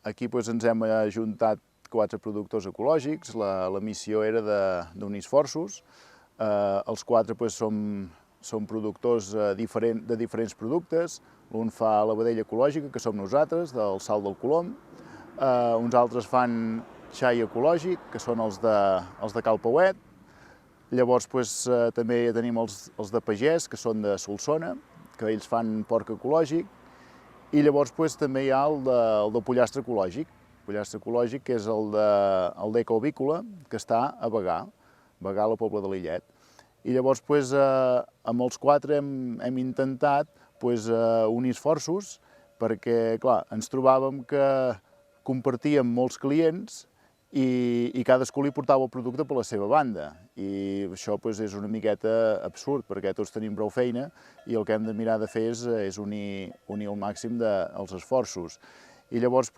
Aquí ens hem ajuntat 4 productors ecològics, la missió era d'unir esforços. Els 4 som productors de diferents productes. Un fa la vedella ecològica, que som nosaltres, del Salt del Colom. Uns altres fan xai ecològic, que són els de Cal Pauet. Llavors també tenim els de pagès, que són de Solsona, que ells fan porc ecològic. I llavors també hi ha el de pollastre ecològic. El pollastre ecològic, que és el d'Ecoavícola, que està a Bagà, Bagà, la Pobla de Lillet. I llavors amb els 4 hem intentat unir esforços perquè, clar, ens trobàvem que compartíem molts clients i cadascú li portava el producte per la seva banda. I això és una miqueta absurd, perquè tots tenim prou feina i el que hem de mirar de fer és unir al màxim els esforços. I llavors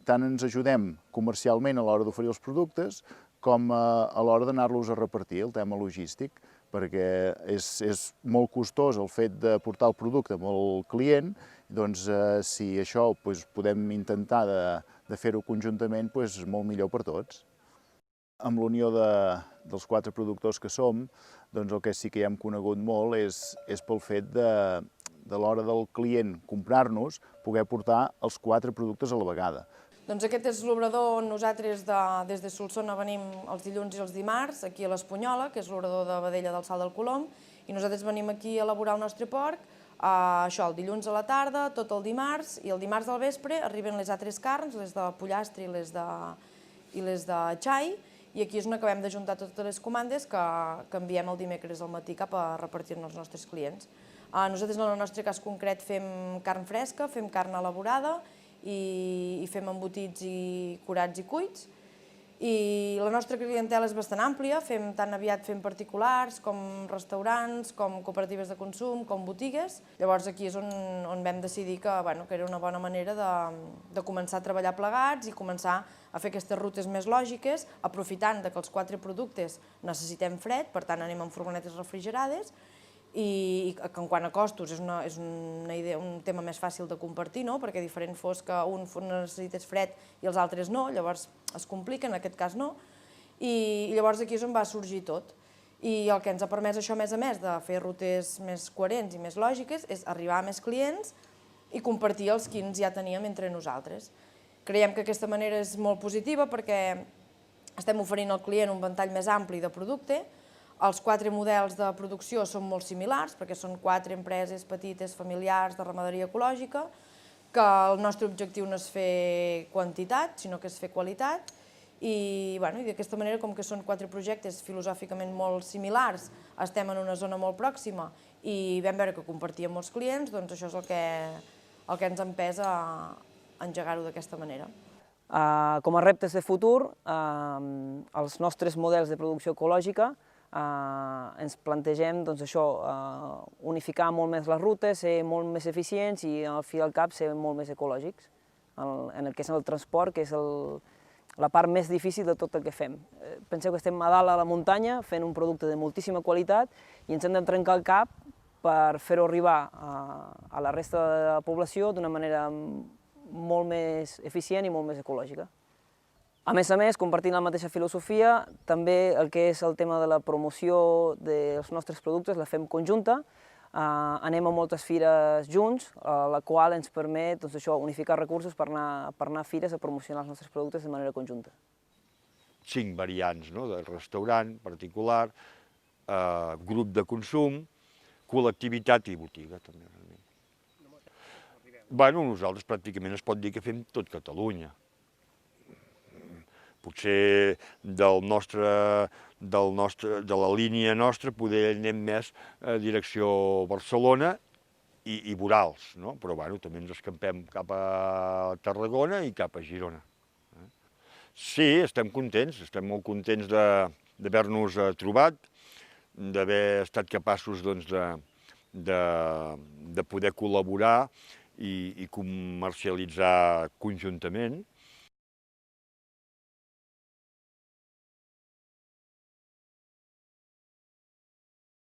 tant ens ajudem comercialment a l'hora d'oferir els productes com a l'hora d'anar-los a repartir, el tema logístic, perquè és molt costós el fet de portar el producte amb el client. Doncs si això podem intentar de fer-ho conjuntament, molt millor per tots. Amb l'unió dels 4 productors que som, doncs el que sí que ja hem conegut molt és pel fet de l'hora del client comprar-nos, poder portar els 4 productes a la vegada. Doncs aquest és l'obrador on nosaltres des de Solsona venim els dilluns i els dimarts, aquí a l'Espunyola, que és l'obrador de vedella del Salt del Colom, i nosaltres venim aquí a elaborar el nostre porc, això, el dilluns a la tarda, tot el dimarts, i el dimarts al vespre arriben les altres carns, les de pollastre i les de xai, i aquí és on acabem d'ajuntar totes les comandes que enviem el dimecres al matí cap a repartir-ne als nostres clients. Nosaltres, en el nostre cas concret, fem carn fresca, fem carn elaborada i fem embotits i curats i cuits. I la nostra clientela és bastant àmplia, tan aviat fem particulars, com restaurants, com cooperatives de consum, com botigues. Llavors aquí és on vam decidir que era una bona manera de començar a treballar plegats i començar a fer aquestes rutes més lògiques, aprofitant que els 4 productes necessitem fred, per tant anem amb furgonetes refrigerades, i en quant a costos és un tema més fàcil de compartir, perquè diferent fos que un necessités fred i els altres no, llavors es complica, en aquest cas no, i llavors aquí és on va sorgir tot. I el que ens ha permès això, a més de fer rutes més coherents i més lògiques, és arribar a més clients i compartir els quins ja teníem entre nosaltres. Creiem que aquesta manera és molt positiva perquè estem oferint al client un ventall més ampli de producte. Els 4 models de producció són molt similars, perquè són 4 empreses petites, familiars, de ramaderia ecològica, que el nostre objectiu no és fer quantitat, sinó que és fer qualitat. I d'aquesta manera, com que són 4 projectes filosòficament molt similars, estem en una zona molt pròxima i vam veure que compartíem molts clients, doncs això és el que ens ha empès a engegar-ho d'aquesta manera. Com a reptes de futur, els nostres models de producció ecològica ens plantegem unificar molt més les rutes, ser molt més eficients i al fi i al cap ser molt més ecològics en el que és el transport, que és la part més difícil de tot el que fem. Penseu que estem a dalt a la muntanya fent un producte de moltíssima qualitat i ens hem de trencar el cap per fer-ho arribar a la resta de la població d'una manera molt més eficient i molt més ecològica. A més, compartint la mateixa filosofia, també el que és el tema de la promoció dels nostres productes la fem conjunta. Anem a moltes fires junts, la qual ens permet unificar recursos per anar a fires a promocionar els nostres productes de manera conjunta. 5 variants, de restaurant, particular, grup de consum, col·lectivitat i botiga, també. Nosaltres pràcticament es pot dir que fem tot Catalunya. Potser de la línia nostra poder anem més a direcció Barcelona i vorals, però també ens escampem cap a Tarragona i cap a Girona. Sí, estem molt contents d'haver-nos trobat, d'haver estat capaços de poder col·laborar i comercialitzar conjuntament.